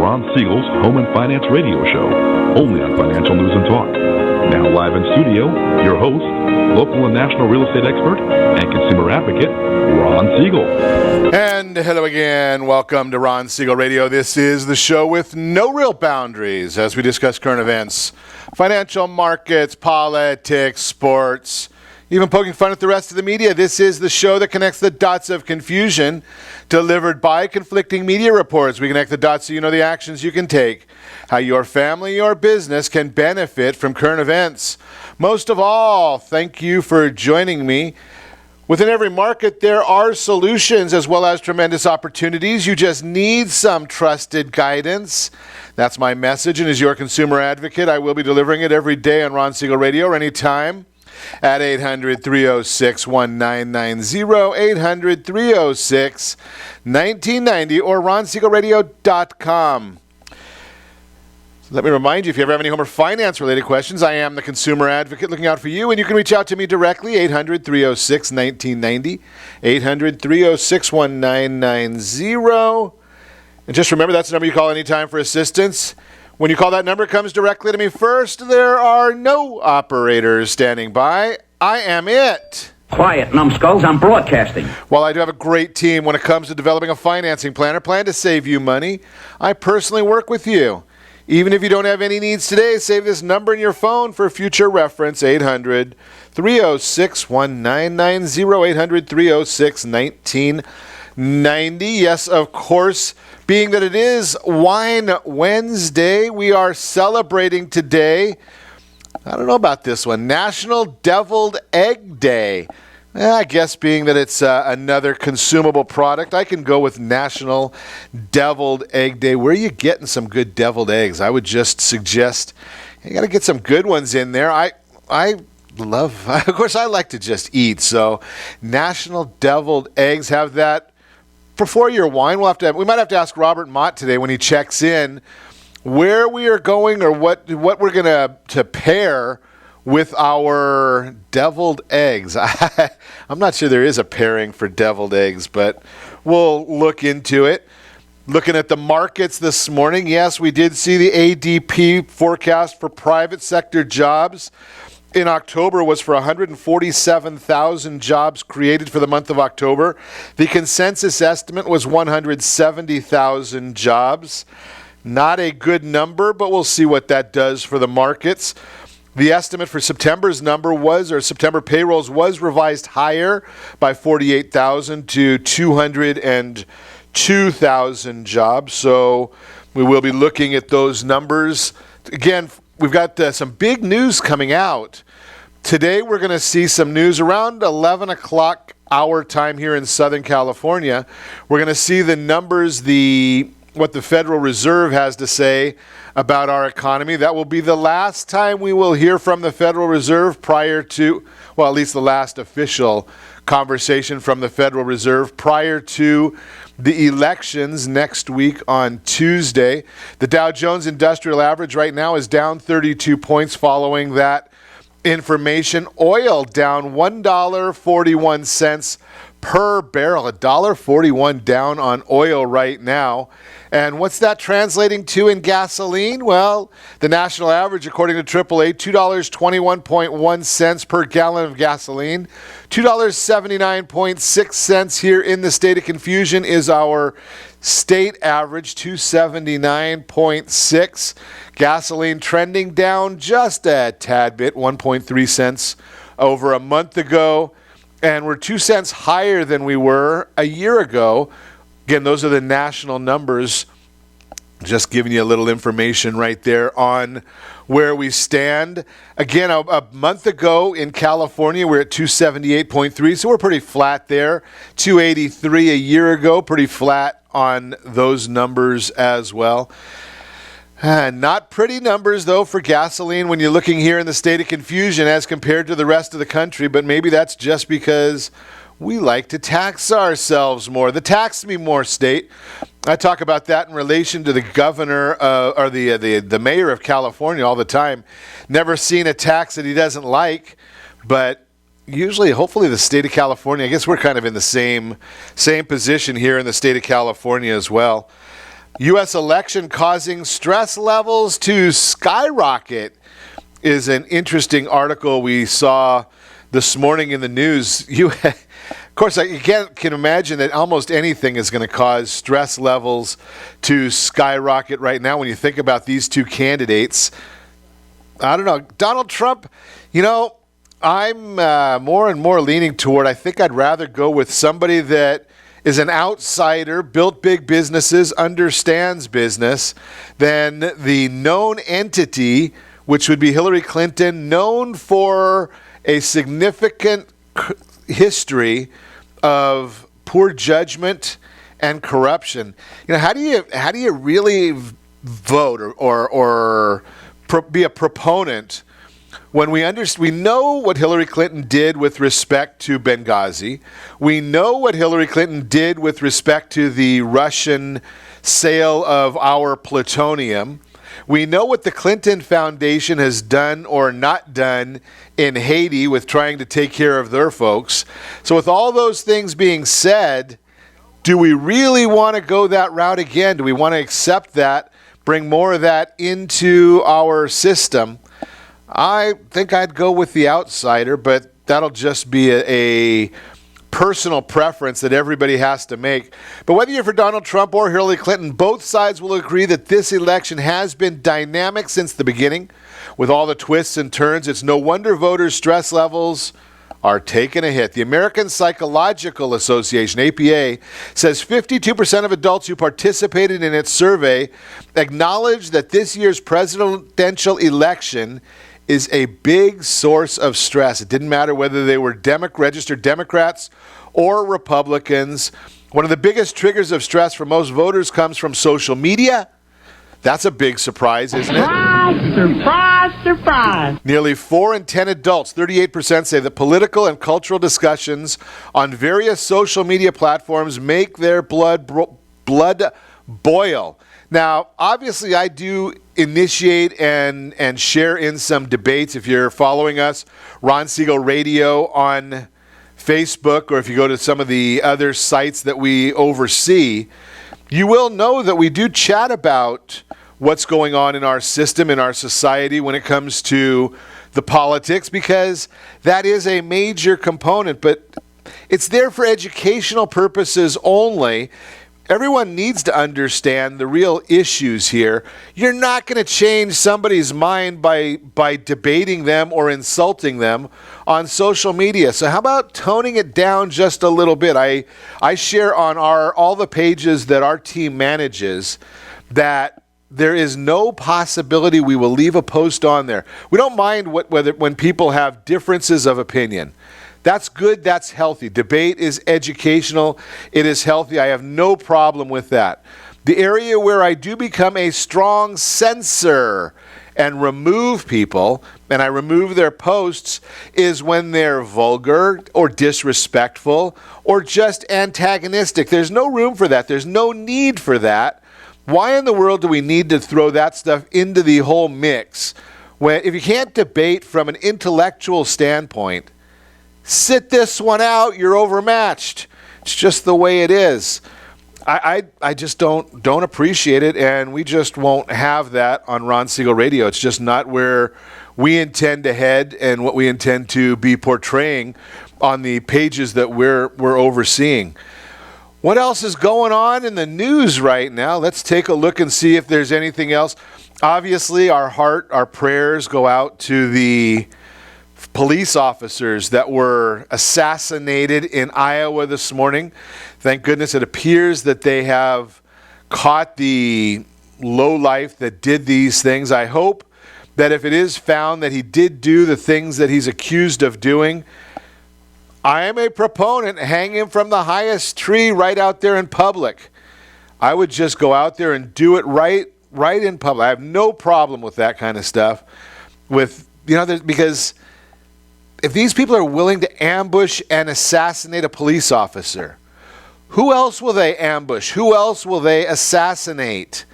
Ron Siegel's Home and Finance Radio Show, only on Financial News and Talk. Now live in studio, your host, local and national real estate expert and consumer advocate, Ron Siegel. And hello again. Welcome to Ron Siegel Radio. This is the show with no real boundaries as we discuss current events, financial markets, politics, sports, even poking fun at the rest of the media. This is the show that connects the dots of confusion delivered by conflicting media reports. We connect the dots so you know the actions you can take, how your family or business can benefit from current events. Most of all, thank you for joining me. Within every market, there are solutions as well as tremendous opportunities. You just need some trusted guidance. That's my message, and as your consumer advocate, I will be delivering it every day on Ron Siegel Radio or anytime at 800-306-1990, 800-306-1990, or ronsiegelradio.com. Let me remind you, if you ever have any home or finance-related questions, I am the consumer advocate looking out for you, and you can reach out to me directly, 800-306-1990, 800-306-1990. And just remember, that's the number you call anytime for assistance. When you call that number, it comes directly to me first. There are no operators standing by. I am it. Quiet, numbskulls. I'm broadcasting. While I do have a great team when it comes to developing a financing plan or plan to save you money, I personally work with you. Even if you don't have any needs today, save this number in your phone for future reference, 800-306-1990, 800-306-1990. Yes, of course, being that it is Wine Wednesday, we are celebrating today, I don't know about this one, National Deviled Egg Day. I guess being that it's another consumable product, I can go with National Deviled Egg Day. Where are you getting some good deviled eggs? I would just suggest you got to get some good ones in there. I love, of course, I like to just eat. So National Deviled Eggs, have that before your wine. We might have to ask Robert Mott today when he checks in where we are going or what we're going to pair with our deviled eggs. I'm not sure there is a pairing for deviled eggs, but we'll look into it. Looking at the markets this morning, yes, we did see the ADP forecast for private sector jobs in October was for 147,000 jobs created for the month of October. The consensus estimate was 170,000 jobs. Not a good number, but we'll see what that does for the markets. The estimate for September's September payrolls was revised higher by 48,000 to 202,000 jobs. So we will be looking at those numbers. Again, we've got some big news coming out. Today we're going to see some news around 11 o'clock our time here in Southern California. We're going to see the numbers, what the Federal Reserve has to say about our economy. That will be the last time we will hear from the Federal Reserve prior to, well, at least the last official conversation from the Federal Reserve prior to the elections next week on Tuesday. The Dow Jones Industrial Average right now is down 32 points following that information. Oil down $1.41 per barrel, $1.41 down on oil right now. And what's that translating to in gasoline? Well, the national average, according to AAA, $2.21.1 per gallon of gasoline. $2.79.6 here in the state of confusion is our state average, $2.79.6. Gasoline trending down just a tad bit, 1.3 cents over a month ago. And we're 2 cents higher than we were a year ago. Again, those are the national numbers. Just giving you a little information right there on where we stand. Again, a month ago in California, we're at 278.3, so we're pretty flat there. 283 a year ago, pretty flat on those numbers as well. Not pretty numbers, though, for gasoline when you're looking here in the state of confusion as compared to the rest of the country, but maybe that's just because we like to tax ourselves more. The tax me more state. I talk about that in relation to the governor or the mayor of California all the time. Never seen a tax that he doesn't like, but usually, hopefully, the state of California, I guess we're kind of in the same position here in the state of California as well. U.S. election causing stress levels to skyrocket is an interesting article we saw this morning in the news. Of course, you can imagine that almost anything is going to cause stress levels to skyrocket right now when you think about these two candidates. I don't know. Donald Trump, I'm more and more leaning toward, I think I'd rather go with somebody that is an outsider, built big businesses, understands business, than the known entity, which would be Hillary Clinton, known for a significant history of poor judgment and corruption. How do you really vote or be a proponent when we know what Hillary Clinton did with respect to Benghazi? We know what Hillary Clinton did with respect to the Russian sale of our plutonium. We know what the Clinton Foundation has done or not done in Haiti with trying to take care of their folks. So with all those things being said, do we really want to go that route again? Do we want to accept that, bring more of that into our system? I think I'd go with the outsider, but that'll just be a personal preference that everybody has to make. But whether you're for Donald Trump or Hillary Clinton, both sides will agree that this election has been dynamic since the beginning. With all the twists and turns, it's no wonder voters' stress levels are taking a hit. The American Psychological Association, APA, says 52% of adults who participated in its survey acknowledge that this year's presidential election is a big source of stress. It didn't matter whether they were registered Democrats or Republicans. One of the biggest triggers of stress for most voters comes from social media. That's a big surprise, isn't it? Surprise, surprise, surprise. Nearly 4 in 10 adults, 38%, say that political and cultural discussions on various social media platforms make their blood boil. Now, obviously, I do initiate and share in some debates. If you're following us, Ron Siegel Radio on Facebook, or if you go to some of the other sites that we oversee, you will know that we do chat about what's going on in our system, in our society, when it comes to the politics, because that is a major component, but it's there for educational purposes only. Everyone needs to understand the real issues here. You're not going to change somebody's mind by debating them or insulting them on social media. So how about toning it down just a little bit? I share on all the pages that our team manages that there is no possibility we will leave a post on there. We don't mind when people have differences of opinion. That's good. That's healthy. Debate is educational. It is healthy. I have no problem with that. The area where I do become a strong censor and remove people, and I remove their posts, is when they're vulgar or disrespectful or just antagonistic. There's no room for that. There's no need for that. Why in the world do we need to throw that stuff into the whole mix? If you can't debate from an intellectual standpoint, sit this one out. You're overmatched. It's just the way it is. I just don't appreciate it, and we just won't have that on Ron Siegel Radio. It's just not where we intend to head and what we intend to be portraying on the pages that we're overseeing. What else is going on in the news right now? Let's take a look and see if there's anything else. Obviously, our prayers go out to the police officers that were assassinated in Iowa this morning. Thank goodness it appears that they have caught the lowlife that did these things. I hope that if it is found that he did do the things that he's accused of doing, I am a proponent. Hang him from the highest tree right out there in public. I would just go out there and do it right in public. I have no problem with that kind of stuff. Because if these people are willing to ambush and assassinate a police officer, who else will they ambush? Who else will they assassinate?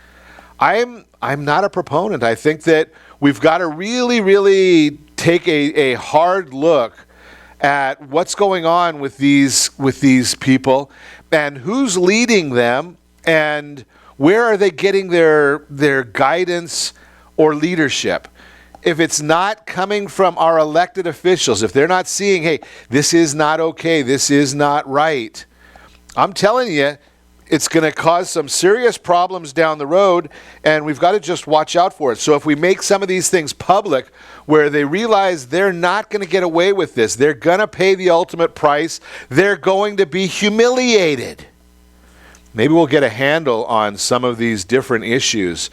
I'm not a proponent. I think that we've got to really, really take a hard look at what's going on with these people and who's leading them and where are they getting their guidance or leadership? If it's not coming from our elected officials, if they're not seeing, hey, this is not okay, this is not right, I'm telling you, it's going to cause some serious problems down the road, and we've got to just watch out for it. So if we make some of these things public where they realize they're not going to get away with this, they're going to pay the ultimate price, they're going to be humiliated, maybe we'll get a handle on some of these different issues.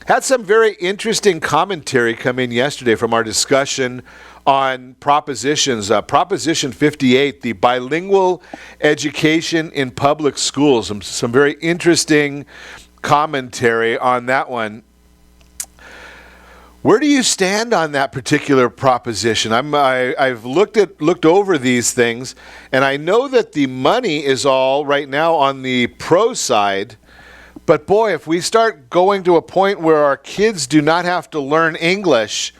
Had some very interesting commentary come in yesterday from our discussion on propositions. Proposition 58, the bilingual education in public schools. Some very interesting commentary on that one. Where do you stand on that particular proposition? I've looked over these things, and I know that the money is all right now on the pro side. But boy, if we start going to a point where our kids do not have to learn English,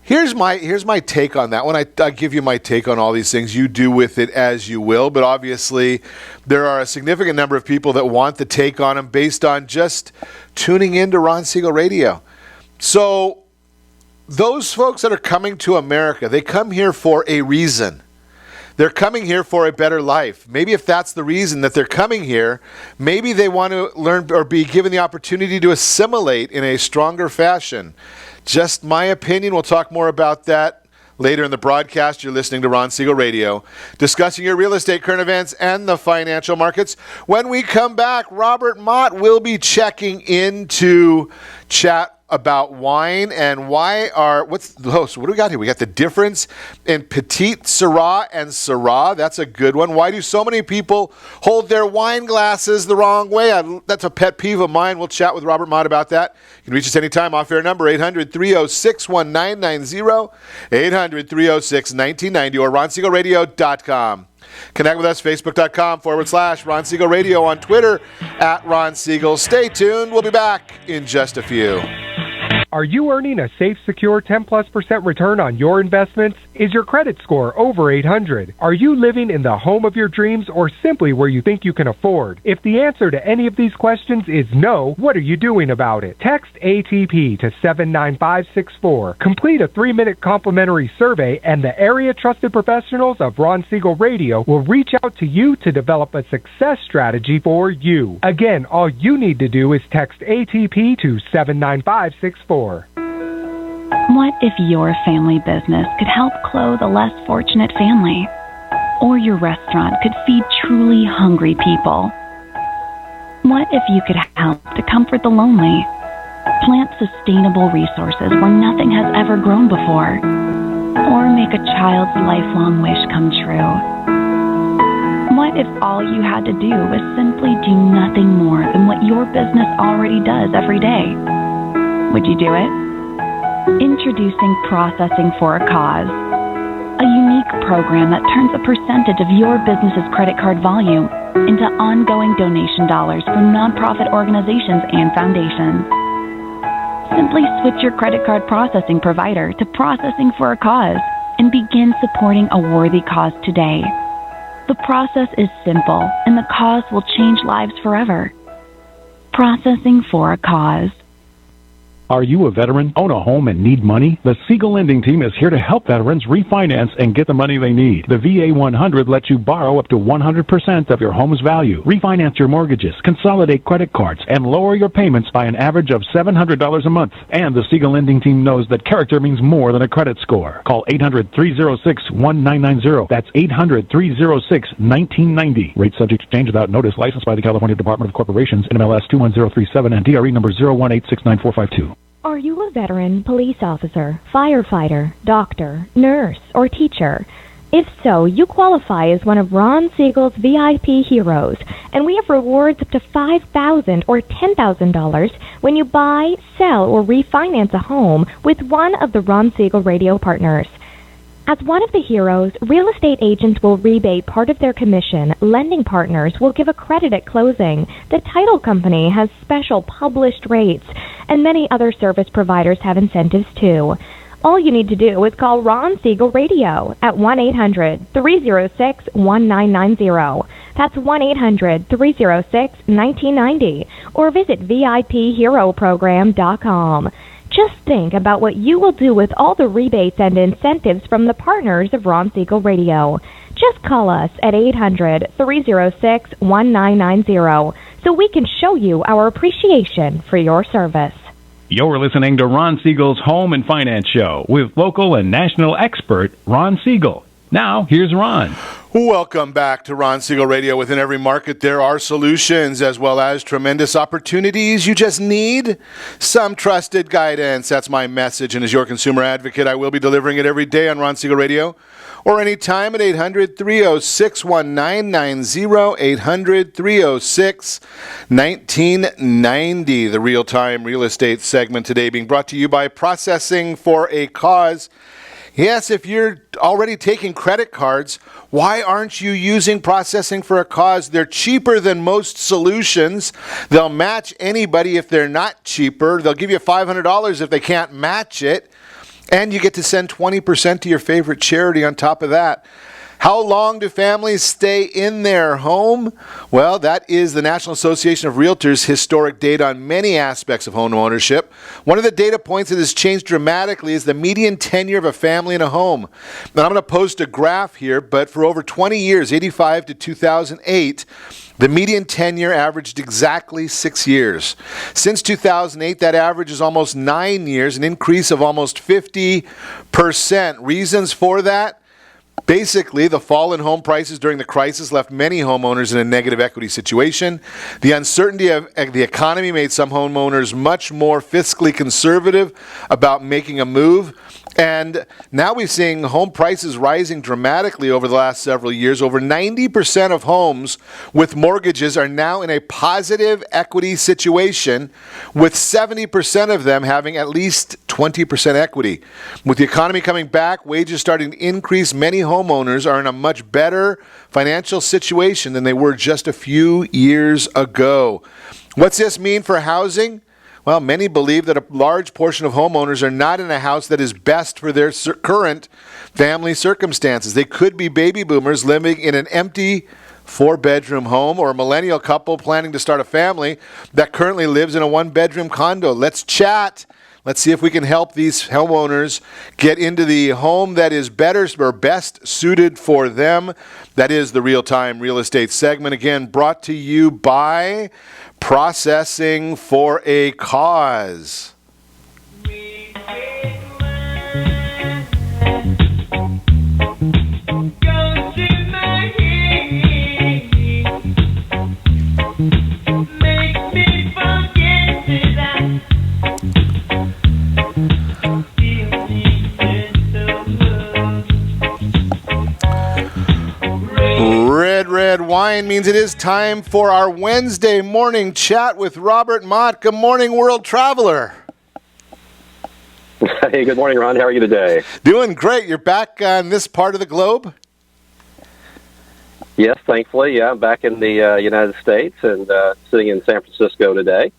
here's my take on that one. I give you my take on all these things. You do with it as you will. But obviously, there are a significant number of people that want the take on them based on just tuning into Ron Siegel Radio. So those folks that are coming to America, they come here for a reason. They're coming here for a better life. Maybe if that's the reason that they're coming here, maybe they want to learn or be given the opportunity to assimilate in a stronger fashion. Just my opinion. We'll talk more about that later in the broadcast. You're listening to Ron Siegel Radio, discussing your real estate, current events, and the financial markets. When we come back, Robert Mott will be checking into chat about wine and what do we got here? We got the difference in Petite Syrah and Syrah. That's a good one. Why do so many people hold their wine glasses the wrong way? That's a pet peeve of mine. We'll chat with Robert Mott about that. You can reach us anytime. Off-air number 800-306-1990, 800-306-1990, or ronsiegelradio.com. Connect with us, facebook.com/Ron Siegel Radio, on Twitter @Ron Siegel. Stay tuned. We'll be back in just a few. Are you earning a safe, secure 10+% return on your investments? Is your credit score over 800? Are you living in the home of your dreams or simply where you think you can afford? If the answer to any of these questions is no, what are you doing about it? Text ATP to 79564. Complete a 3-minute complimentary survey, and the area trusted professionals of Ron Siegel Radio will reach out to you to develop a success strategy for you. Again, all you need to do is text ATP to 79564. What if your family business could help clothe a less fortunate family? Or your restaurant could feed truly hungry people? What if you could help to comfort the lonely? Plant sustainable resources where nothing has ever grown before? Or make a child's lifelong wish come true? What if all you had to do was simply do nothing more than what your business already does every day? Would you do it? Introducing Processing for a Cause, a unique program that turns a percentage of your business's credit card volume into ongoing donation dollars for nonprofit organizations and foundations. Simply switch your credit card processing provider to Processing for a Cause and begin supporting a worthy cause today. The process is simple, and the cause will change lives forever. Processing for a Cause. Are you a veteran, own a home, and need money? The Siegel Lending Team is here to help veterans refinance and get the money they need. The VA 100 lets you borrow up to 100% of your home's value, refinance your mortgages, consolidate credit cards, and lower your payments by an average of $700 a month. And the Siegel Lending Team knows that character means more than a credit score. Call 800-306-1990. That's 800-306-1990. Rate subject to change without notice. Licensed by the California Department of Corporations, NMLS 21037, and DRE number 018694452. Are you a veteran, police officer, firefighter, doctor, nurse, or teacher? If so, you qualify as one of Ron Siegel's VIP heroes, and we have rewards up to $5,000 or $10,000 when you buy, sell, or refinance a home with one of the Ron Siegel Radio partners. As one of the heroes, real estate agents will rebate part of their commission, lending partners will give a credit at closing, the title company has special published rates, and many other service providers have incentives too. All you need to do is call Ron Siegel Radio at 1-800-306-1990. That's 1-800-306-1990. Or visit VIPHeroProgram.com. Just think about what you will do with all the rebates and incentives from the partners of Ron Siegel Radio. Just call us at 800-306-1990 so we can show you our appreciation for your service. You're listening to Ron Siegel's Home and Finance Show with local and national expert Ron Siegel. Now, here's Ron. Welcome back to Ron Siegel Radio. Within every market, there are solutions as well as tremendous opportunities. You just need some trusted guidance. That's my message. And as your consumer advocate, I will be delivering it every day on Ron Siegel Radio or anytime at 800-306-1990, 800-306-1990. The real-time real estate segment today being brought to you by Processing for a Cause. Yes, if you're already taking credit cards, why aren't you using Processing for a Cause? They're cheaper than most solutions. They'll match anybody if they're not cheaper. They'll give you $500 if they can't match it. And you get to send 20% to your favorite charity on top of that. How long do families stay in their home? Well, that is the National Association of Realtors' historic data on many aspects of home ownership. One of the data points that has changed dramatically is the median tenure of a family in a home. Now, I'm going to post a graph here, but for over 20 years, 85 to 2008, the median tenure averaged exactly 6 years. Since 2008, that average is almost 9 years, an increase of almost 50%. Reasons for that? Basically, the fall in home prices during the crisis left many homeowners in a negative equity situation. The uncertainty of the economy made some homeowners much more fiscally conservative about making a move. And now we're seeing home prices rising dramatically over the last several years. Over 90% of homes with mortgages are now in a positive equity situation, with 70% of them having at least 20% equity. With the economy coming back, wages starting to increase, many homeowners are in a much better financial situation than they were just a few years ago. What's this mean for housing? Well, many believe that a large portion of homeowners are not in a house that is best for their current family circumstances. They could be baby boomers living in an empty 4-bedroom home, or a millennial couple planning to start a family that currently lives in a 1-bedroom condo. Let's chat. Let's see if we can help these homeowners get into the home that is better or best suited for them. That is the real-time real estate segment. Again, brought to you by Processing for a Cause. Red wine means it is time for our Wednesday morning chat with Robert Mott. Good morning, world traveler. Hey, good morning, Ron. How are you today? Doing great. You're back on this part of the globe? Yes, thankfully. Yeah, I'm back in the United States and sitting in San Francisco today.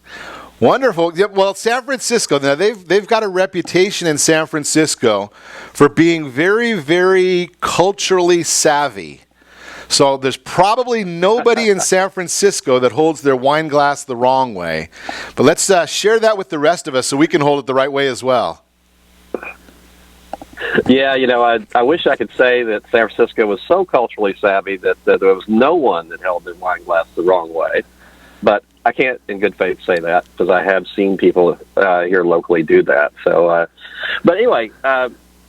Wonderful. Yeah, well, San Francisco, now they've got a reputation in San Francisco for being very, very culturally savvy. So there's probably nobody in San Francisco that holds their wine glass the wrong way. But let's share that with the rest of us so we can hold it the right way as well. Yeah, I wish I could say that San Francisco was so culturally savvy that there was no one that held their wine glass the wrong way. But I can't in good faith say that because I have seen people here locally do that. So, but anyway,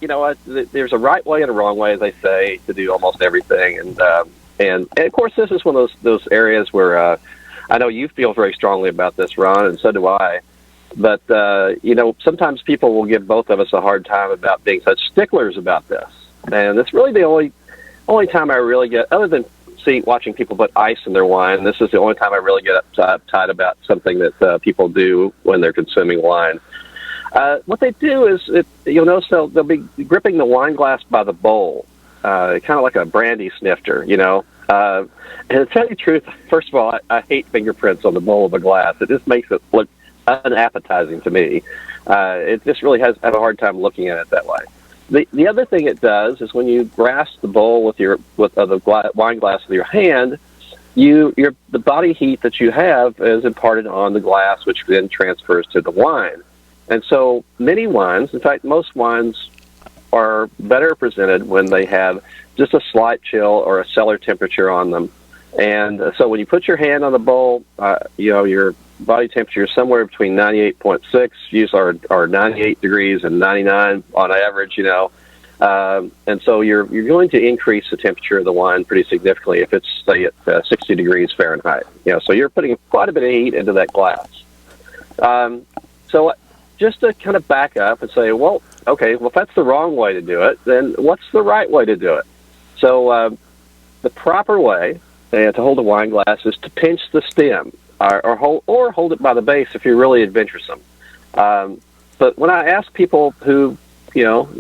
there's a right way and a wrong way, as they say, to do almost everything. And of course, this is one of those areas where I know you feel very strongly about this, Ron, and so do I. But, sometimes people will give both of us a hard time about being such sticklers about this. And it's really the only time I really get, other than watching people put ice in their wine, this is the only time I really get uptight about something that people do when they're consuming wine. What they do is, you'll notice they'll be gripping the wine glass by the bowl, kind of like a brandy snifter, And to tell you the truth, first of all, I hate fingerprints on the bowl of a glass. It just makes it look unappetizing to me. It just really I have a hard time looking at it that way. The other thing it does is when you grasp the bowl with the wine glass with your hand, the body heat that you have is imparted on the glass, which then transfers to the wine. And so many wines, in fact, most wines are better presented when they have just a slight chill or a cellar temperature on them. And so when you put your hand on the bowl, your body temperature is somewhere between 98.6, usually are 98 degrees and 99 on average, and so you're going to increase the temperature of the wine pretty significantly if it's, say, at 60 degrees Fahrenheit. So you're putting quite a bit of heat into that glass. So just to kind of back up and say, well, if that's the wrong way to do it, then what's the right way to do it? So the proper way to hold a wine glass is to pinch the stem or hold it by the base if you're really adventuresome. But when I ask people who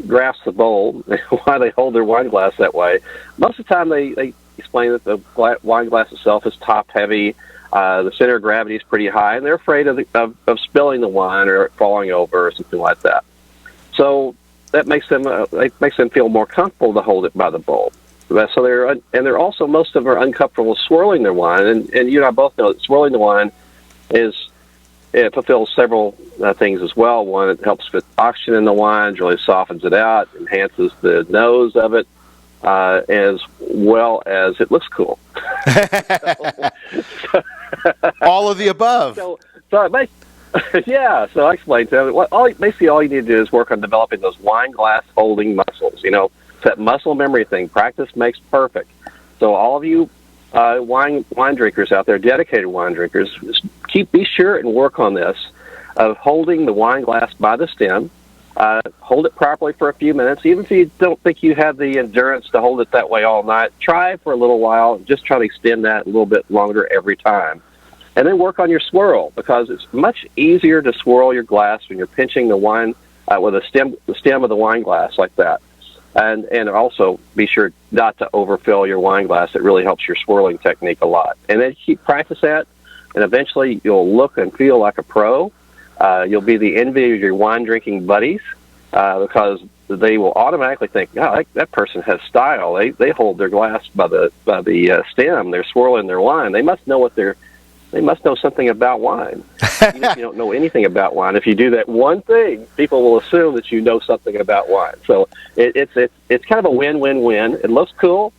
grasp the bowl, why they hold their wine glass that way, most of the time they explain that the wine glass itself is top heavy, the center of gravity is pretty high, and they're afraid of spilling the wine or falling over or something like that. So that makes them feel more comfortable to hold it by the bowl. So they're also, most of them are uncomfortable swirling their wine, and you and I both know that swirling the wine it fulfills several things as well. One, it helps with oxygen in the wine, really softens it out, enhances the nose of it, as well as it looks cool. All of the above. So it makes, so I explained to them, basically all you need to do is work on developing those wine glass holding muscles. That muscle memory thing. Practice makes perfect. So all of you wine drinkers out there, dedicated wine drinkers, be sure and work on this of holding the wine glass by the stem. Hold it properly for a few minutes. Even if you don't think you have the endurance to hold it that way all night, try for a little while. Just try to extend that a little bit longer every time. And then work on your swirl, because it's much easier to swirl your glass when you're pinching the wine with the stem of the wine glass like that. And also be sure not to overfill your wine glass. It really helps your swirling technique a lot. And then practice that, and eventually you'll look and feel like a pro. You'll be the envy of your wine drinking buddies, because they will automatically think, that person has style. They hold their glass by the stem. They're swirling their wine. They must know they must know something about wine. Even if you don't know anything about wine, if you do that one thing, people will assume that you know something about wine. So it's kind of a win-win-win. It looks cool.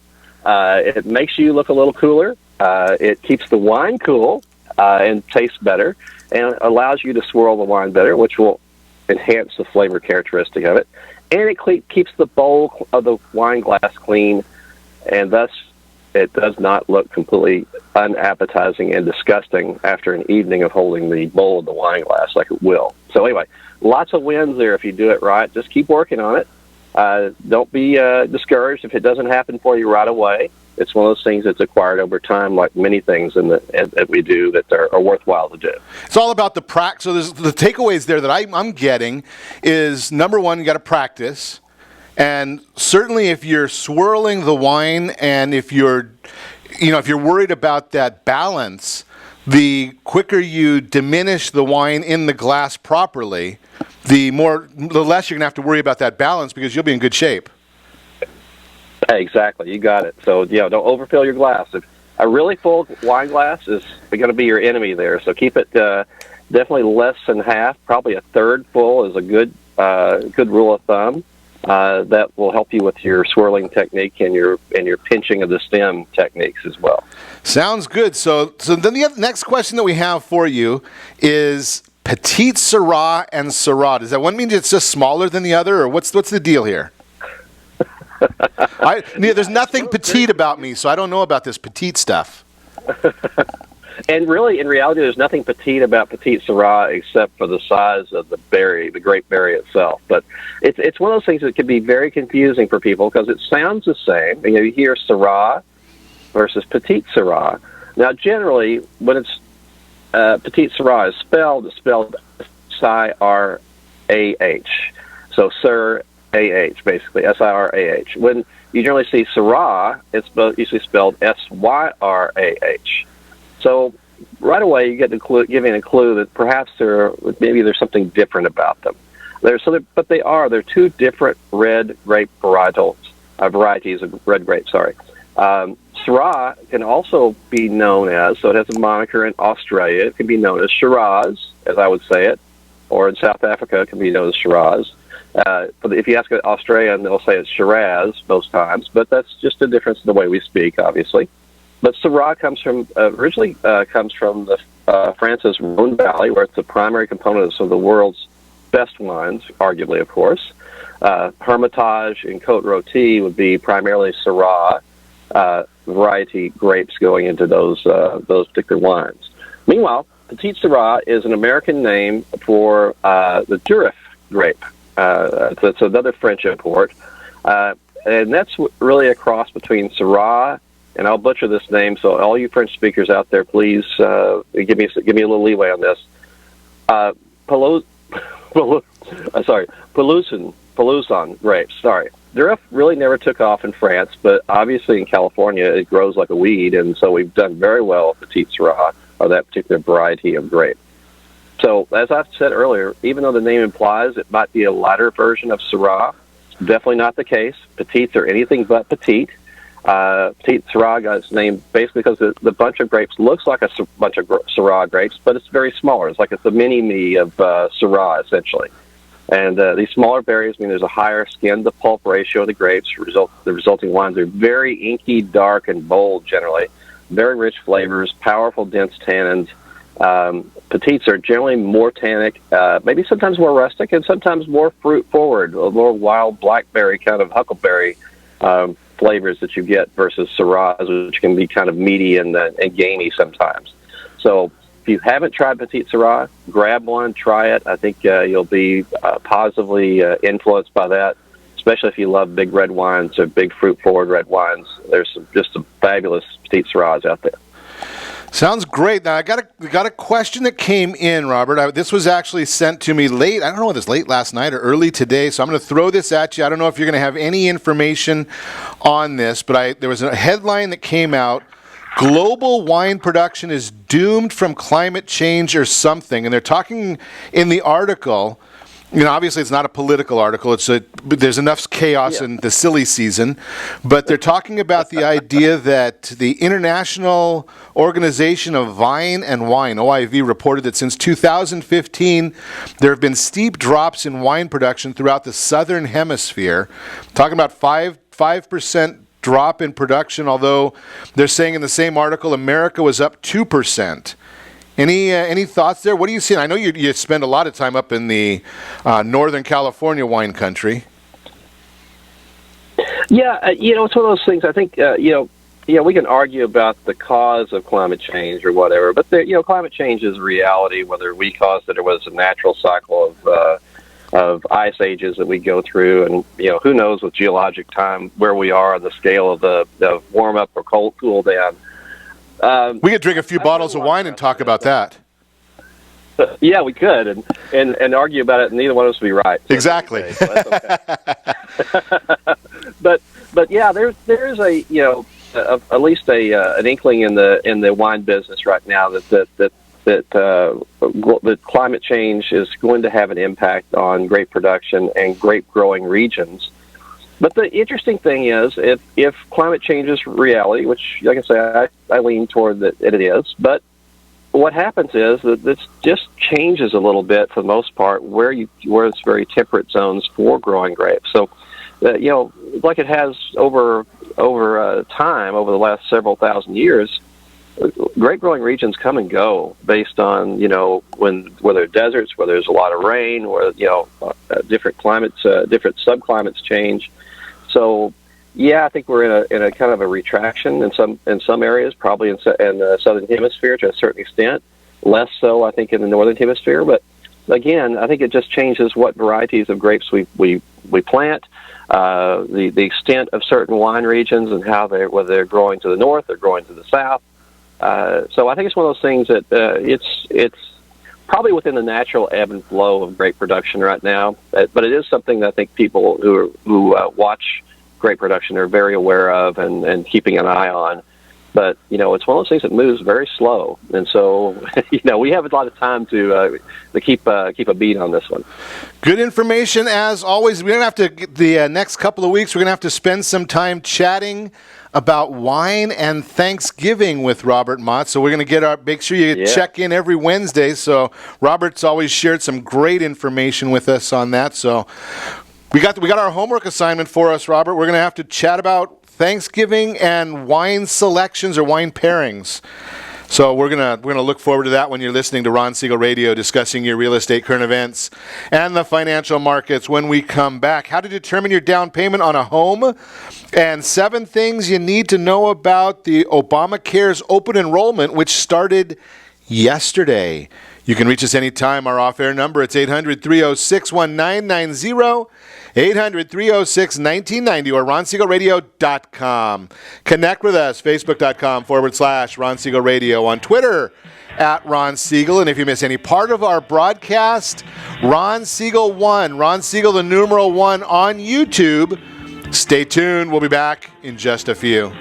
It makes you look a little cooler. It keeps the wine cool and tastes better, and allows you to swirl the wine better, which will enhance the flavor characteristic of it. And it keeps the bowl of the wine glass clean, and thus it does not look completely unappetizing and disgusting after an evening of holding the bowl of the wine glass like it will. So anyway, lots of wins there if you do it right. Just keep working on it. Don't be discouraged if it doesn't happen for you right away. It's one of those things that's acquired over time, like many things that we do that are worthwhile to do. It's all about the practice. So the takeaways there that I'm getting is, number one, you got to practice. And certainly if you're swirling the wine, and if you're worried about that balance, the quicker you diminish the wine in the glass properly, the less you're going to have to worry about that balance, because you'll be in good shape. Exactly. You got it. So, don't overfill your glass. If a really full wine glass is going to be your enemy there. So keep it definitely less than half, probably a third full is a good rule of thumb. That will help you with your swirling technique and your pinching of the stem techniques as well. Sounds good. So then the next question that we have for you is Petite Syrah and Syrah. Does that one mean it's just smaller than the other, or what's the deal here? There's nothing petite about me, so I don't know about this petite stuff. And really, in reality, there's nothing petite about Petite Syrah except for the size of the berry, the grape berry itself. But it's one of those things that can be very confusing for people, because it sounds the same. You hear Syrah versus Petite Syrah. Now, generally, when it's Petite Syrah it's spelled S-I-R-A-H. So Sir A-H, basically, S-I-R-A-H. When you generally see Syrah, it's usually spelled S-Y-R-A-H. So right away, you get giving a clue that perhaps there's something different about them. But they're two different red grape varieties of red grape. Syrah can also be known as, so it has a moniker in Australia. It can be known as Shiraz, as I would say it, or in South Africa, it can be known as Shiraz. If you ask an Australian, they'll say it's Shiraz most times, but that's just a difference in the way we speak, obviously. But Syrah originally comes from the France's Rhone Valley, where it's the primary component of some of the world's best wines, arguably, of course. Hermitage and Côte Rôtie would be primarily Syrah variety grapes going into those particular wines. Meanwhile, Petite Syrah is an American name for the Durif grape. It's another French import, and that's really a cross between Syrah, and I'll butcher this name, so all you French speakers out there, please give me a little leeway on this. Pelousson grapes. Sorry. Durif really never took off in France, but obviously in California it grows like a weed, and so we've done very well with Petite Syrah, or that particular variety of grape. So, as I've said earlier, even though the name implies it might be a lighter version of Syrah, definitely not the case. Petites are anything but petite. Petite Syrah got its name basically because the bunch of grapes looks like a bunch of Syrah grapes, but it's very smaller. It's like it's a mini-me of Syrah, essentially. And these smaller berries mean there's a higher skin-to-pulp ratio of the grapes. The resulting wines are very inky, dark, and bold generally. Very rich flavors, powerful, dense tannins. Petites are generally more tannic, maybe sometimes more rustic, and sometimes more fruit-forward, a more wild blackberry kind of huckleberry flavors that you get versus Syrahs, which can be kind of meaty and gamey sometimes. So if you haven't tried Petite Syrah, grab one, try it. I think you'll be positively influenced by that, especially if you love big red wines or big fruit-forward red wines. There's just some fabulous Petite Syrahs out there. Sounds great. Now, I got a question that came in, Robert. This was actually sent to me late. I don't know whether it's late last night or early today, so I'm going to throw this at you. I don't know if you're going to have any information on this, but there was a headline that came out, global wine production is doomed from climate change or something. And they're talking in the article, obviously it's not a political article. There's enough chaos in the silly season. But they're talking about the idea that the International Organization of Vine and Wine, OIV, reported that since 2015, there have been steep drops in wine production throughout the southern hemisphere. Talking about 5% drop in production, although they're saying in the same article America was up 2%. Any thoughts there? What are you seeing? I know you spend a lot of time up in the Northern California wine country. Yeah, it's one of those things. I think we can argue about the cause of climate change or whatever, but climate change is a reality. Whether we caused it or was a natural cycle of ice ages that we go through, and who knows with geologic time where we are on the scale of the warm up or cool down. We could drink a few bottles of wine and talk about that. Yeah, we could, and argue about it, and neither one of us would be right. So exactly. So that's okay. but yeah, there's at least an inkling in the wine business right now that climate change is going to have an impact on grape production and grape growing regions. But the interesting thing is, if climate change is reality, which, like I say, I lean toward that it is, but what happens is that this just changes a little bit for the most part where it's very temperate zones for growing grapes. So, like it has over time, over the last several thousand years, grape growing regions come and go based on whether deserts, where there's a lot of rain, where different climates, different subclimates change. So, yeah, I think we're in a kind of a retraction in some areas, probably in the southern hemisphere to a certain extent. Less so, I think, in the northern hemisphere. But again, I think it just changes what varieties of grapes we plant, the extent of certain wine regions, and whether they're growing to the north or growing to the south. So I think it's one of those things that it's probably within the natural ebb and flow of grape production right now. But it is something that I think people who watch grape production are very aware of and keeping an eye on. But, it's one of those things that moves very slow. And so, we have a lot of time to keep a beat on this one. Good information as always. We're going to have to, the next couple of weeks, we're going to have to spend some time chatting about wine and Thanksgiving with Robert Mott. So we're going to make sure you check in every Wednesday. So Robert's always shared some great information with us on that. So we got our homework assignment for us, Robert. We're going to have to chat about Thanksgiving and wine selections or wine pairings. So we're gonna look forward to that when you're listening to Ron Siegel Radio discussing your real estate current events and the financial markets when we come back. How to determine your down payment on a home, and 7 things you need to know about the Obamacare's open enrollment, which started yesterday. You can reach us anytime. Our off-air number, it's 800-306-1990, 800-306-1990, or ronsiegelradio.com. Connect with us, facebook.com/Ron Siegel Radio, on Twitter @Ron Siegel. And if you miss any part of our broadcast, Ron Siegel 1, Ron Siegel the numeral 1 on YouTube. Stay tuned. We'll be back in just a few.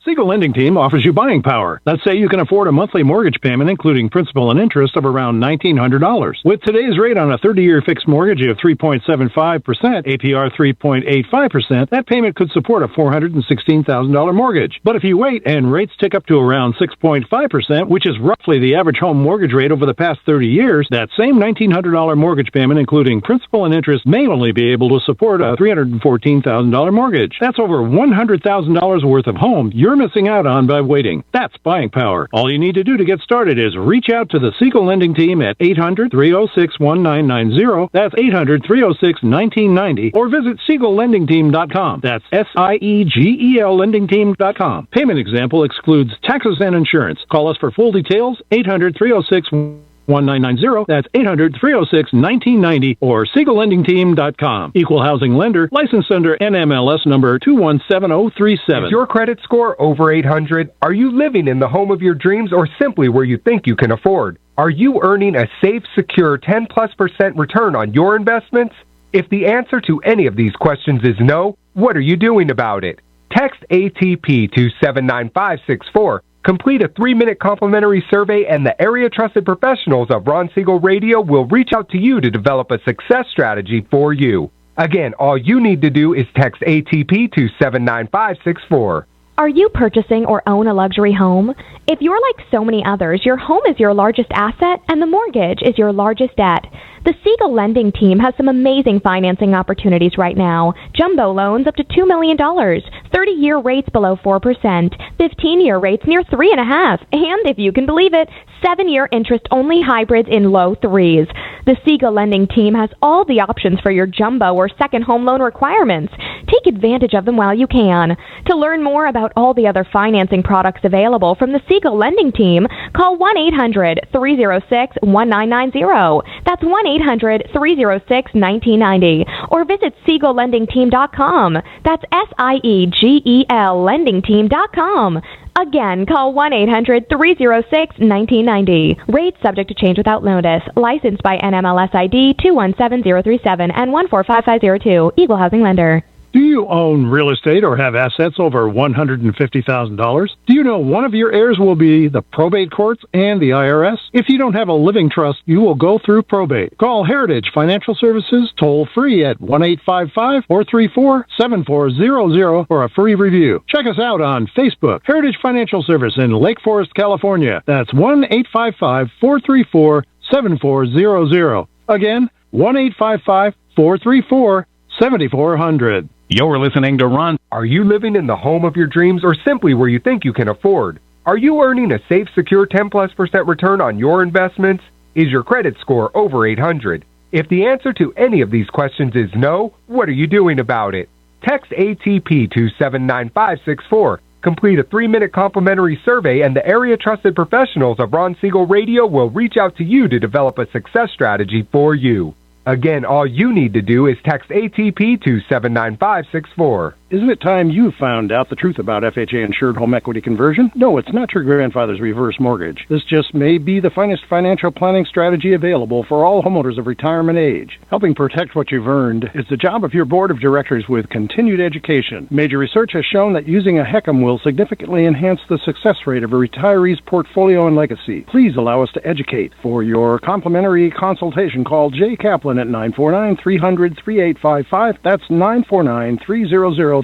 Siegel Lending Team offers you buying power. Let's say you can afford a monthly mortgage payment, including principal and interest, of around $1,900. With today's rate on a 30-year fixed mortgage of 3.75%, APR 3.85%, that payment could support a $416,000 mortgage. But if you wait and rates tick up to around 6.5%, which is roughly the average home mortgage rate over the past 30 years, that same $1,900 mortgage payment, including principal and interest, may only be able to support a $314,000 mortgage. That's over $100,000 worth of home you're missing out on by waiting. That's buying power. All you need to do to get started is reach out to the Siegel Lending Team at 800-306-1990. That's 800-306-1990. Or visit SiegelLendingTeam.com. That's SIEGEL LendingTeam.com. Payment example excludes taxes and insurance. Call us for full details, 800-306-1990. That's 800-306-1990 or SiegelLendingTeam.com. Equal housing lender, licensed under NMLS number 217037. Is your credit score over 800? Are you living in the home of your dreams or simply where you think you can afford? Are you earning a safe, secure 10+% return on your investments? If the answer to any of these questions is no, what are you doing about it? Text ATP to 79564. Complete a 3-minute complimentary survey, and the area-trusted professionals of Ron Siegel Radio will reach out to you to develop a success strategy for you. Again, all you need to do is text ATP to 79564. Are you purchasing or own a luxury home? If you're like so many others, your home is your largest asset and the mortgage is your largest debt. The Siegel Lending Team has some amazing financing opportunities right now. Jumbo loans up to $2 million, 30-year rates below 4%, 15-year rates near 3.5%, and if you can believe it, 7-year interest-only hybrids in low 3s. The Siegel Lending Team has all the options for your jumbo or second home loan requirements. Take advantage of them while you can. To learn more about all the other financing products available from the Siegel Lending Team, call 1-800-306-1990. That's 1-800-306-1990. Or visit SiegelLendingTeam.com. That's SIEGEL LendingTeam.com. Again, call 1-800-306-1990. Rates subject to change without notice. Licensed by NMLS ID 217037 and 145502. Equal housing lender. Do you own real estate or have assets over $150,000? Do you know one of your heirs will be the probate courts and the IRS? If you don't have a living trust, you will go through probate. Call Heritage Financial Services toll-free at 1-855-434-7400 for a free review. Check us out on Facebook, Heritage Financial Service in Lake Forest, California. That's 1-855-434-7400. Again, 1-855-434-7400. You're listening to Ron. Are you living in the home of your dreams or simply where you think you can afford? Are you earning a safe, secure 10+% return on your investments? Is your credit score over 800? If the answer to any of these questions is no, what are you doing about it? Text ATP to 79564. Complete a 3-minute complimentary survey, and the area-trusted professionals of Ron Siegel Radio will reach out to you to develop a success strategy for you. Again, all you need to do is text ATP to 79564. Isn't it time you found out the truth about FHA-insured home equity conversion? No, it's not your grandfather's reverse mortgage. This just may be the finest financial planning strategy available for all homeowners of retirement age. Helping protect what you've earned is the job of your board of directors with continued education. Major research has shown that using a HECM will significantly enhance the success rate of a retiree's portfolio and legacy. Please allow us to educate. For your complimentary consultation, call Jay Kaplan at 949-300-3855. That's 949-300-3855.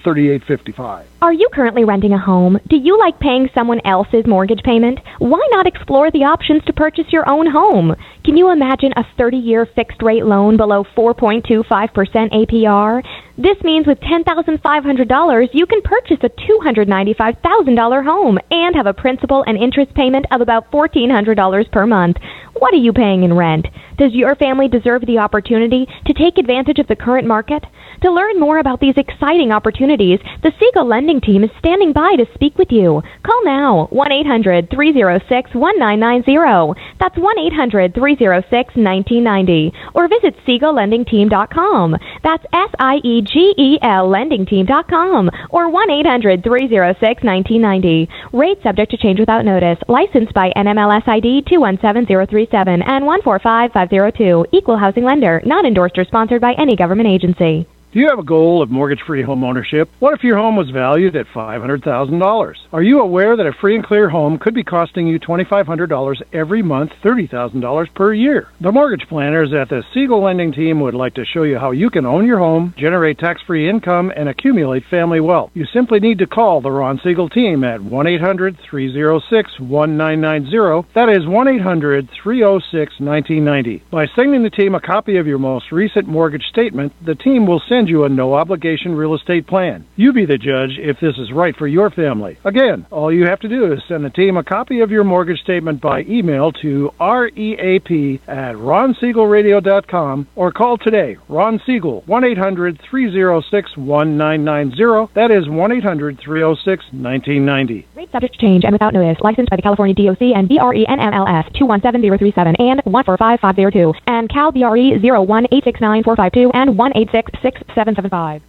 Are you currently renting a home? Do you like paying someone else's mortgage payment? Why not explore the options to purchase your own home? Can you imagine a 30-year fixed-rate loan below 4.25% APR? This means with $10,500, you can purchase a $295,000 home and have a principal and interest payment of about $1,400 per month. What are you paying in rent? Does your family deserve the opportunity to take advantage of the current market? To learn more about these exciting opportunities, the Siegel Lending Team is standing by to speak with you. Call now, 1-800-306-1990. That's 1-800-306-1990. Or visit SiegelLendingTeam.com. That's SIEGEL LendingTeam.com. Or 1-800-306-1990. Rate subject to change without notice. Licensed by NMLS ID 217037 and 145502. Equal housing lender. Not endorsed or sponsored by any government agency. Do you have a goal of mortgage-free home ownership? What if your home was valued at $500,000? Are you aware that a free and clear home could be costing you $2,500 every month, $30,000 per year? The mortgage planners at the Siegel Lending Team would like to show you how you can own your home, generate tax-free income, and accumulate family wealth. You simply need to call the Ron Siegel Team at 1-800-306-1990. That is 1-800-306-1990. By sending the team a copy of your most recent mortgage statement, the team will send you a no-obligation real estate plan. You be the judge if this is right for your family. Again, all you have to do is send the team a copy of your mortgage statement by email to reap@ronsiegelradio.com or call today. Ron Siegel, 1-800-306-1990. That is 1-800-306-1990. Rate subject to change and without notice. Licensed by the California DOC and BRENMLS 217037 and 145502 and Cal BRE 01869452 and 1866775.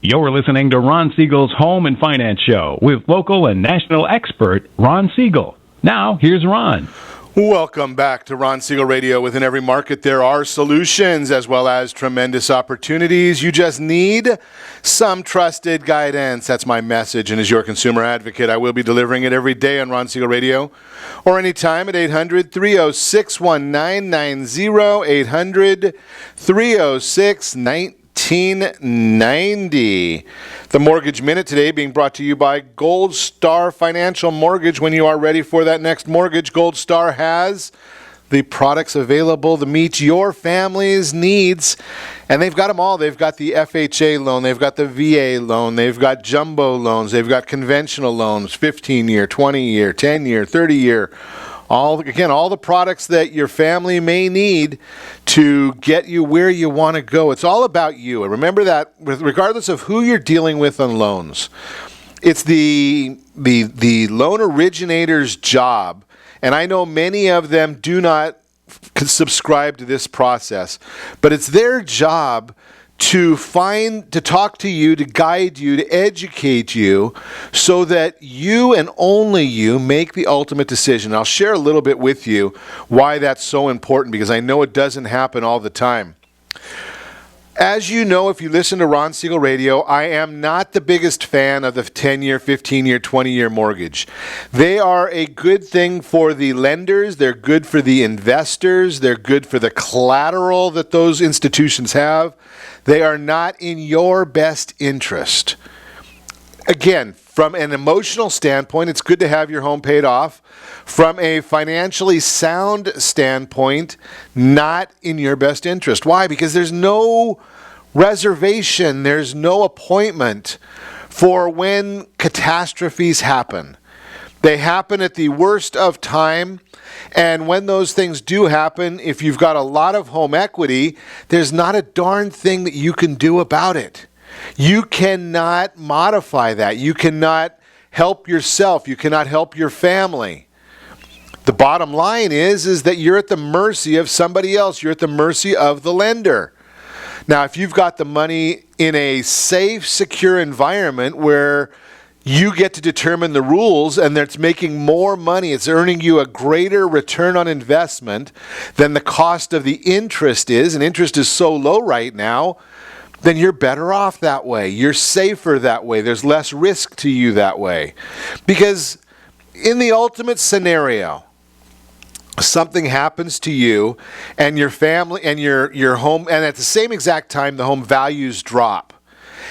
You're listening to Ron Siegel's Home and Finance Show with local and national expert Ron Siegel. Now, here's Ron. Welcome back to Ron Siegel Radio. Within every market, there are solutions as well as tremendous opportunities. You just need some trusted guidance. That's my message. And as your consumer advocate, I will be delivering it every day on Ron Siegel Radio or anytime at 800-306-1990, 800-306-1990. 1990. The Mortgage Minute today being brought to you by Gold Star Financial Mortgage. When you are ready for that next mortgage, Gold Star has the products available to meet your family's needs. And they've got them all. They've got the FHA loan. They've got the VA loan. They've got jumbo loans. They've got conventional loans, 15-year, 20-year, 10-year, 30-year. All the products that your family may need to get you where you want to go. It's all about you. And remember that regardless of who you're dealing with on loans, it's the loan originator's job. And I know many of them do not subscribe to this process, but it's their job to talk to you, to guide you, to educate you so that you and only you make the ultimate decision. I'll share a little bit with you why that's so important because I know it doesn't happen all the time. As you know, if you listen to Ron Siegel Radio, I am not the biggest fan of the 10-year, 15-year, 20-year mortgage. They are a good thing for the lenders. They're good for the investors. They're good for the collateral that those institutions have. They are not in your best interest. Again, from an emotional standpoint, it's good to have your home paid off. From a financially sound standpoint, not in your best interest. Why? Because there's no reservation, there's no appointment for when catastrophes happen. They happen at the worst of time. And when those things do happen, if you've got a lot of home equity, there's not a darn thing that you can do about it. You cannot modify that. You cannot help yourself. You cannot help your family. The bottom line is that you're at the mercy of somebody else. You're at the mercy of the lender. Now, if you've got the money in a safe, secure environment where you get to determine the rules and it's making more money, it's earning you a greater return on investment than the cost of the interest is, and interest is so low right now, then you're better off that way. You're safer that way. There's less risk to you that way. Because in the ultimate scenario, something happens to you and your family and your home, and at the same exact time, the home values drop.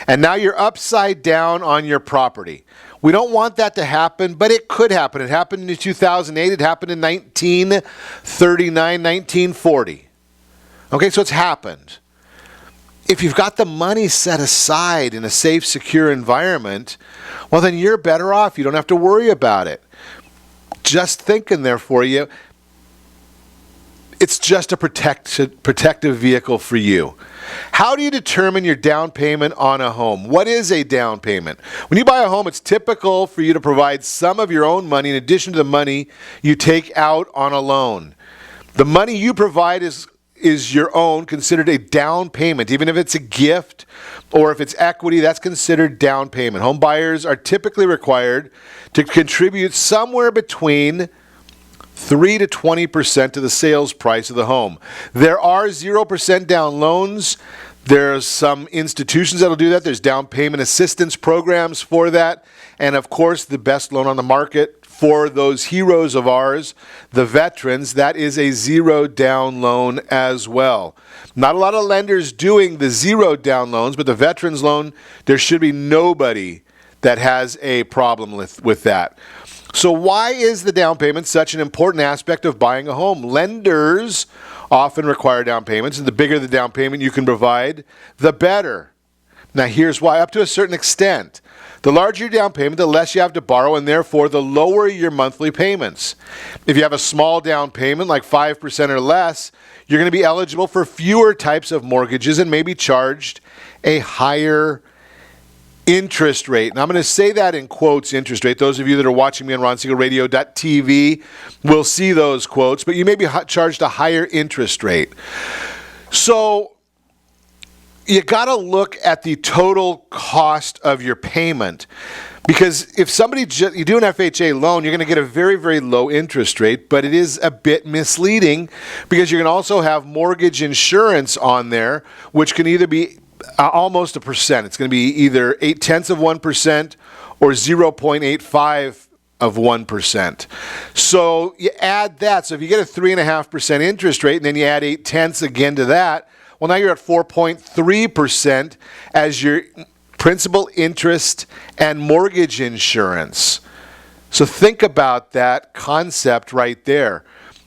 And now you're upside down on your property. We don't want that to happen, but it could happen. It happened in 2008. It happened in 1939, 1940. Okay, so it's happened. If you've got the money set aside in a safe, secure environment, well, then you're better off. You don't have to worry about it. Just thinking there for you, it's just a protective vehicle for you. How do you determine your down payment on a home? What is a down payment? When you buy a home, it's typical for you to provide some of your own money in addition to the money you take out on a loan. The money you provide is your own, considered a down payment. Even if it's a gift or if it's equity, that's considered down payment. Home buyers are typically required to contribute somewhere between 3 to 20% to the sales price of the home. There are 0% down loans. There's some institutions that'll do that. There's down payment assistance programs for that. And of course, the best loan on the market for those heroes of ours, the veterans, that is a 0 down loan as well. Not a lot of lenders doing the 0 down loans, but the veterans loan, there should be nobody that has a problem with that. So why is the down payment such an important aspect of buying a home? Lenders often require down payments, and the bigger the down payment you can provide, the better. Now here's why, up to a certain extent. The larger your down payment, the less you have to borrow, and therefore the lower your monthly payments. If you have a small down payment, like 5% or less, you're going to be eligible for fewer types of mortgages and maybe charged a higher interest rate. And I'm going to say that in quotes, interest rate. Those of you that are watching me on RonSiegelRadio.tv will see those quotes, but you may be charged a higher interest rate. So you got to look at the total cost of your payment, because if you do an FHA loan, you're going to get a very, very low interest rate, but it is a bit misleading because you're going to also have mortgage insurance on there, which can either be almost 1%. It's going to be either 0.8% or 0.85 of 1%. So you add that. So if you get a 3.5% interest rate and then you add 0.8 again to that, well, now you're at 4.3% as your principal, interest, and mortgage insurance. So think about that concept right there,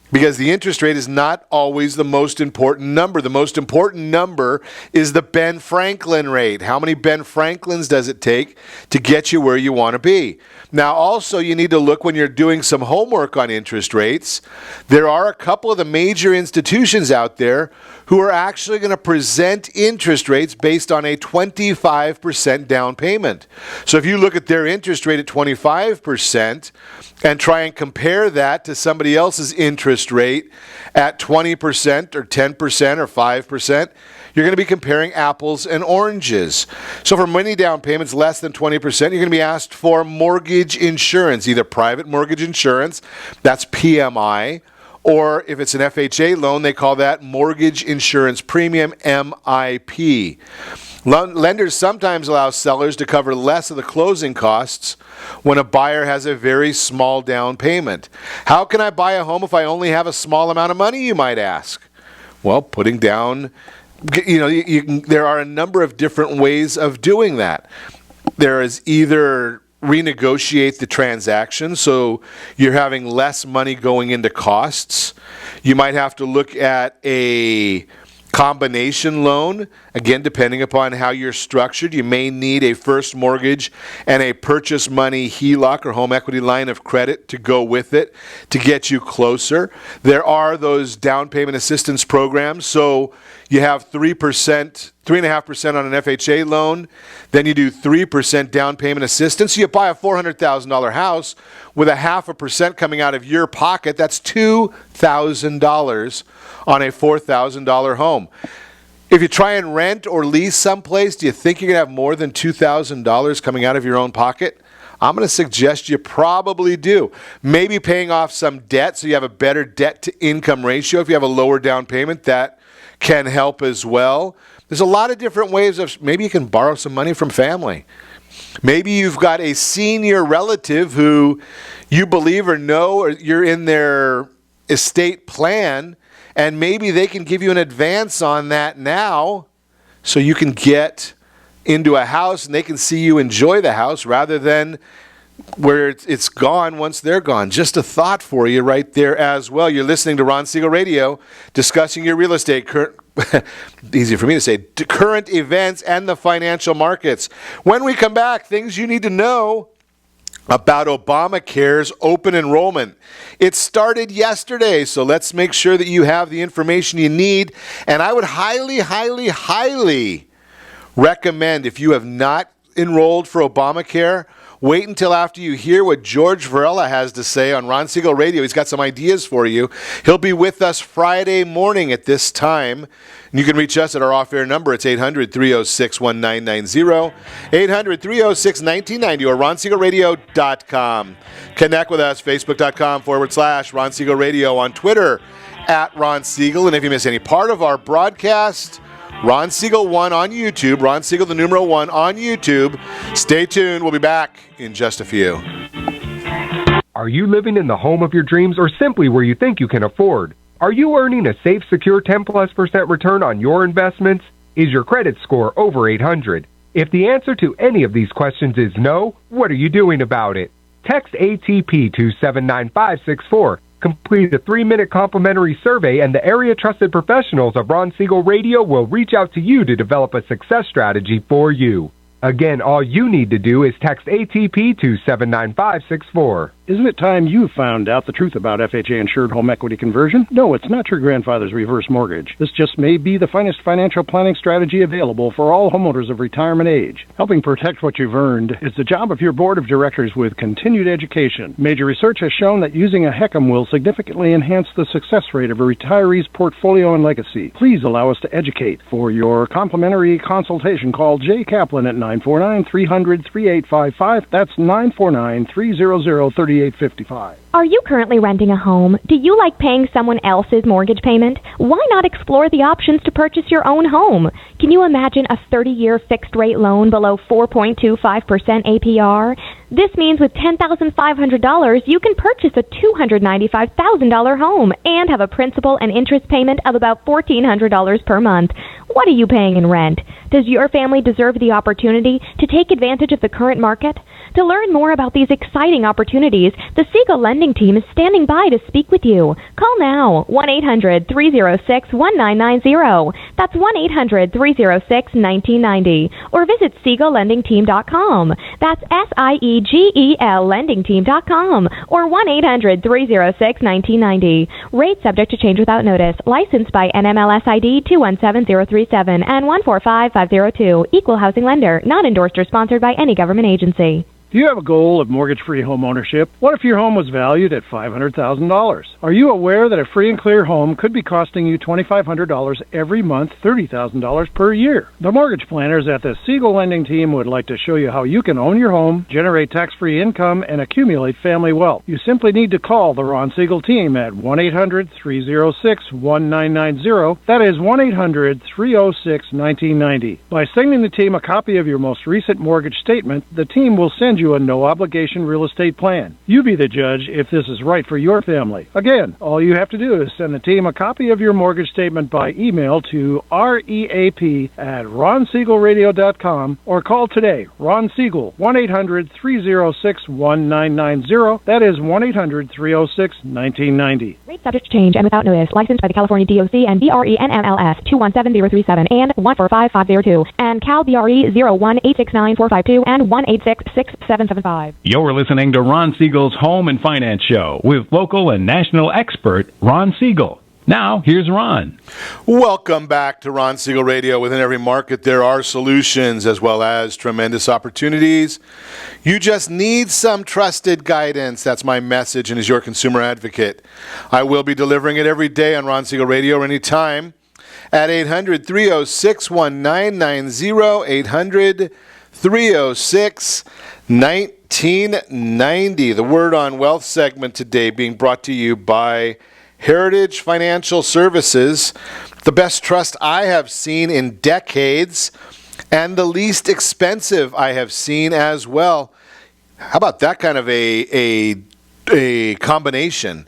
because the interest rate is not always the most important number. The most important number is the Ben Franklin rate. How many Ben Franklins does it take to get you where you want to be? Now, also, you need to look when you're doing some homework on interest rates. There are a couple of the major institutions out there who are actually going to present interest rates based on a 25% down payment. So if you look at their interest rate at 25% and try and compare that to somebody else's interest rate at 20% or 10% or 5%, you're going to be comparing apples and oranges. So for many down payments less than 20%, you're going to be asked for mortgage insurance, either private mortgage insurance, that's PMI, or if it's an FHA loan, they call that mortgage insurance premium, MIP. Lenders sometimes allow sellers to cover less of the closing costs when a buyer has a very small down payment. How can I buy a home if I only have a small amount of money, you might ask? Well, putting down, there are a number of different ways of doing that. There is either renegotiate the transaction, so you're having less money going into costs. You might have to look at a combination loan. Again, depending upon how you're structured, you may need a first mortgage and a purchase money HELOC or home equity line of credit to go with it to get you closer. There are those down payment assistance programs. So you have 3.5% on an FHA loan, then you do 3% down payment assistance. So you buy a $400,000 house with 0.5% coming out of your pocket. That's $2,000 on a $4,000 home. If you try and rent or lease someplace, do you think you're going to have more than $2,000 coming out of your own pocket? I'm going to suggest you probably do. Maybe paying off some debt so you have a better debt-to-income ratio. If you have a lower down payment, that can help as well. There's a lot of different ways of, maybe you can borrow some money from family. Maybe you've got a senior relative who you believe or know, or you're in their estate plan, and maybe they can give you an advance on that now so you can get into a house and they can see you enjoy the house rather than where it's gone once they're gone. Just a thought for you right there as well. You're listening to Ron Siegel Radio, discussing your real estate, easy for me to say, current events and the financial markets. When we come back, things you need to know about Obamacare's open enrollment. It started yesterday, so let's make sure that you have the information you need. And I would highly, highly, highly recommend, if you have not enrolled for Obamacare, wait until after you hear what George Varela has to say on Ron Siegel Radio. He's got some ideas for you. He'll be with us Friday morning at this time. And you can reach us at our off-air number. It's 800-306-1990, 800-306-1990, or ronsiegelradio.com. Connect with us, facebook.com/Ron Siegel Radio, on Twitter @Ron Siegel. And if you miss any part of our broadcast, Ron Siegel 1 on YouTube, Ron Siegel the numeral 1 on YouTube. Stay tuned. We'll be back in just a few. Are you living in the home of your dreams or simply where you think you can afford? Are you earning a safe, secure 10+% return on your investments? Is your credit score over 800? If the answer to any of these questions is no, what are you doing about it? Text ATP to 79564. Complete a 3-minute complimentary survey, and the area-trusted professionals of Ron Siegel Radio will reach out to you to develop a success strategy for you. Again, all you need to do is text ATP to 79564. Isn't it time you found out the truth about FHA-insured home equity conversion? No, it's not your grandfather's reverse mortgage. This just may be the finest financial planning strategy available for all homeowners of retirement age. Helping protect what you've earned is the job of your board of directors with continued education. Major research has shown that using a HECM will significantly enhance the success rate of a retiree's portfolio and legacy. Please allow us to educate. For your complimentary consultation, call Jay Kaplan at 949-300-3855. That's 949-300-3855. Are you currently renting a home? Do you like paying someone else's mortgage payment? Why not explore the options to purchase your own home? Can you imagine a 30-year fixed-rate loan below 4.25% APR? This means with $10,500, you can purchase a $295,000 home and have a principal and interest payment of about $1,400 per month. What are you paying in rent? Does your family deserve the opportunity to take advantage of the current market? To learn more about these exciting opportunities, the Siegel Lending Team is standing by to speak with you. Call now, 1-800-306-1990. That's 1-800-306-1990. Or visit SiegelLendingTeam.com. That's SIEGEL LendingTeam.com. Or 1-800-306-1990. Rate subject to change without notice. Licensed by NMLS ID 217037 and 145502. Equal housing lender. Not endorsed or sponsored by any government agency. Do you have a goal of mortgage-free home ownership? What if your home was valued at $500,000? Are you aware that a free and clear home could be costing you $2,500 every month, $30,000 per year? The mortgage planners at the Siegel Lending Team would like to show you how you can own your home, generate tax-free income, and accumulate family wealth. You simply need to call the Ron Siegel Team at 1-800-306-1990. That is 1-800-306-1990. By sending the team a copy of your most recent mortgage statement, the team will send you a no-obligation real estate plan. You be the judge if this is right for your family. Again, all you have to do is send the team a copy of your mortgage statement by email to reap@ronsiegelradio.com or call today. Ron Siegel, 1-800-306-1990. That is 1-800-306-1990. Rate subject to change and without notice. Licensed by the California DOC and BRE NMLS 217037 and 145502 and Cal BRE 01869452 and 1866775. You're listening to Ron Siegel's Home and Finance Show with local and national expert Ron Siegel. Now, here's Ron. Welcome back to Ron Siegel Radio. Within every market, there are solutions as well as tremendous opportunities. You just need some trusted guidance. That's my message, and as your consumer advocate, I will be delivering it every day on Ron Siegel Radio or anytime at 800-306-1990, 800-306-1990. The Word on Wealth segment today being brought to you by Heritage Financial Services, the best trust I have seen in decades and the least expensive I have seen as well. How about that kind of a combination?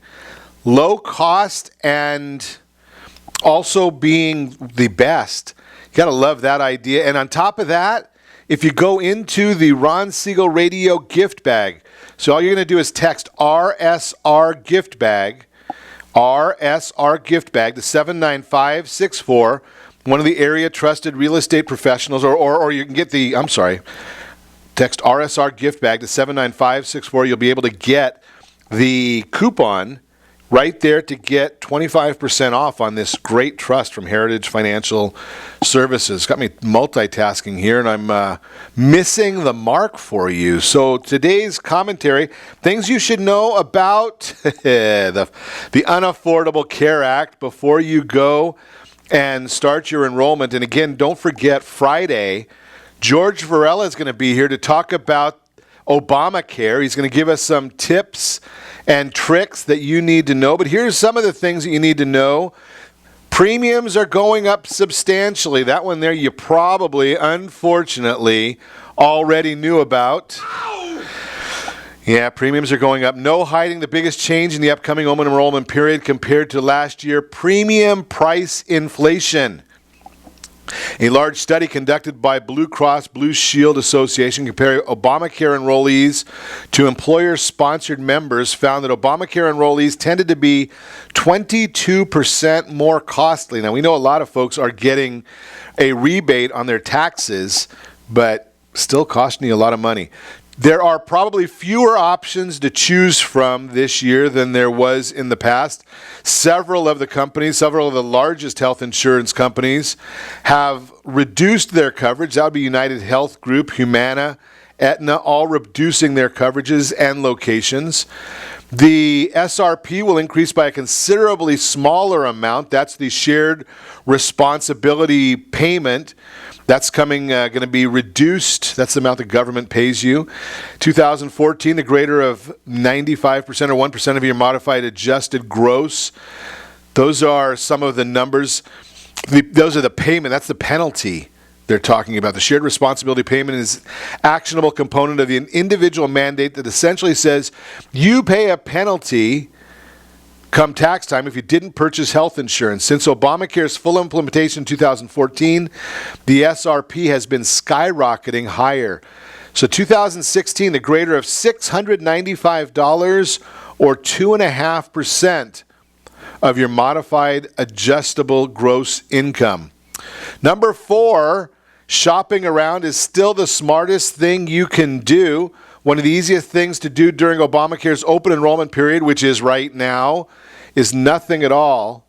Low cost and also being the best. You got to love that idea. And on top of that, if you go into the Ron Siegel Radio gift bag, so all you're going to do is text RSR gift bag, RSR gift bag to 79564. One of the area trusted real estate professionals, or you can get the, text RSR gift bag to 79564. You'll be able to get the coupon right there to get 25% off on this great trust from Heritage Financial Services. Got me multitasking here, and I'm missing the mark for you. So today's commentary, things you should know about the Unaffordable Care Act before you go and start your enrollment. And again, don't forget Friday, George Varela is going to be here to talk about Obamacare. He's going to give us some tips and tricks that you need to know. But here's some of the things that you need to know. Premiums are going up substantially. That one there you probably, unfortunately, already knew about. Yeah, premiums are going up. No hiding the biggest change in the upcoming open enrollment period compared to last year, premium price inflation. A large study conducted by Blue Cross Blue Shield Association comparing Obamacare enrollees to employer-sponsored members found that Obamacare enrollees tended to be 22% more costly. Now, we know a lot of folks are getting a rebate on their taxes, but still costing you a lot of money. There are probably fewer options to choose from this year than there was in the past. Several of the largest health insurance companies have reduced their coverage. That would be United Health Group, Humana, Aetna, all reducing their coverages and locations. The SRP will increase by a considerably smaller amount. That's the shared responsibility payment. That's going to be reduced. That's the amount the government pays you. 2014, the greater of 95% or 1% of your modified adjusted gross. Those are some of the numbers. Those are the payment. That's the penalty they're talking about. The shared responsibility payment is actionable component of the individual mandate that essentially says you pay a penalty come tax time if you didn't purchase health insurance. Since Obamacare's full implementation in 2014, the SRP has been skyrocketing higher. So 2016, the greater of $695 or 2.5% of your modified adjustable gross income. Number 4, shopping around is still the smartest thing you can do. One of the easiest things to do during Obamacare's open enrollment period, which is right now, is nothing at all.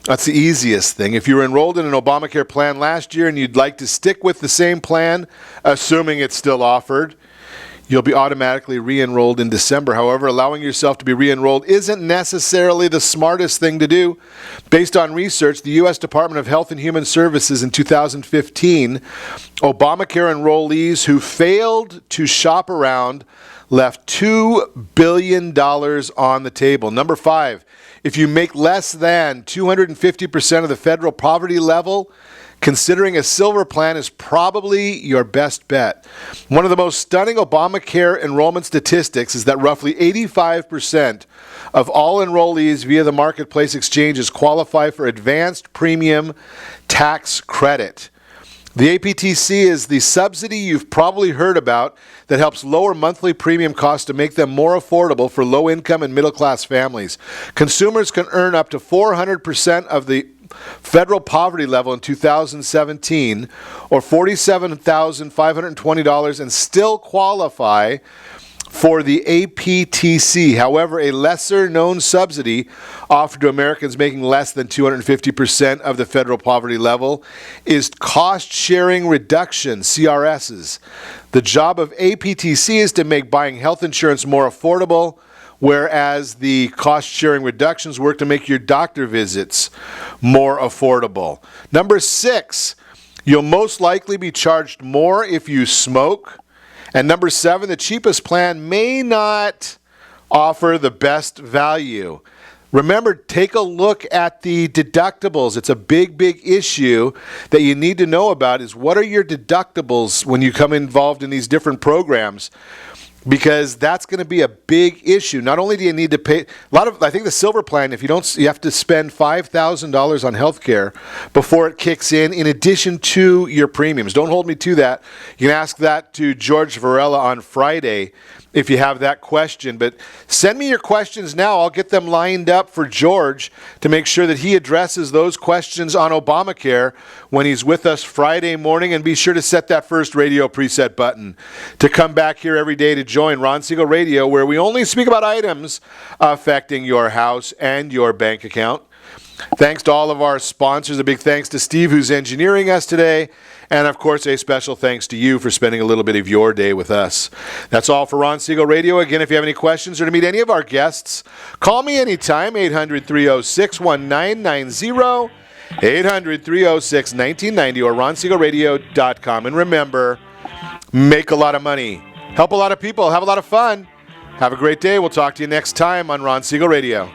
That's the easiest thing. If you were enrolled in an Obamacare plan last year and you'd like to stick with the same plan, assuming it's still offered, you'll be automatically re-enrolled in December. However, allowing yourself to be re-enrolled isn't necessarily the smartest thing to do. Based on research, the U.S. Department of Health and Human Services in 2015, Obamacare enrollees who failed to shop around left $2 billion on the table. Number 5, if you make less than 250% of the federal poverty level, considering a silver plan is probably your best bet. One of the most stunning Obamacare enrollment statistics is that roughly 85% of all enrollees via the marketplace exchanges qualify for advanced premium tax credit. The APTC is the subsidy you've probably heard about that helps lower monthly premium costs to make them more affordable for low-income and middle-class families. Consumers can earn up to 400% of the federal poverty level in 2017, or $47,520, and still qualify for the APTC. However, a lesser-known subsidy offered to Americans making less than 250% of the federal poverty level is cost-sharing reduction, CRSs. The job of APTC is to make buying health insurance more affordable whereas the cost-sharing reductions work to make your doctor visits more affordable. Number 6, you'll most likely be charged more if you smoke. And number 7, the cheapest plan may not offer the best value. Remember, take a look at the deductibles. It's a big, big issue that you need to know about is what are your deductibles when you come involved in these different programs? Because that's going to be a big issue. Not only do you need to pay I think the silver plan, if you don't, you have to spend $5,000 on health care before it kicks in addition to your premiums. Don't hold me to that. You can ask that to George Varela on Friday if you have that question. But send me your questions now. I'll get them lined up for George to make sure that he addresses those questions on Obamacare when he's with us Friday morning. And be sure to set that first radio preset button to come back here every day to join Ron Siegel Radio, where we only speak about items affecting your house and your bank account. Thanks to all of our sponsors. A big thanks to Steve, who's engineering us today. And, of course, a special thanks to you for spending a little bit of your day with us. That's all for Ron Siegel Radio. Again, if you have any questions or to meet any of our guests, call me anytime, 800-306-1990, 800-306-1990, or ronsiegelradio.com. And remember, make a lot of money, help a lot of people, have a lot of fun. Have a great day. We'll talk to you next time on Ron Siegel Radio.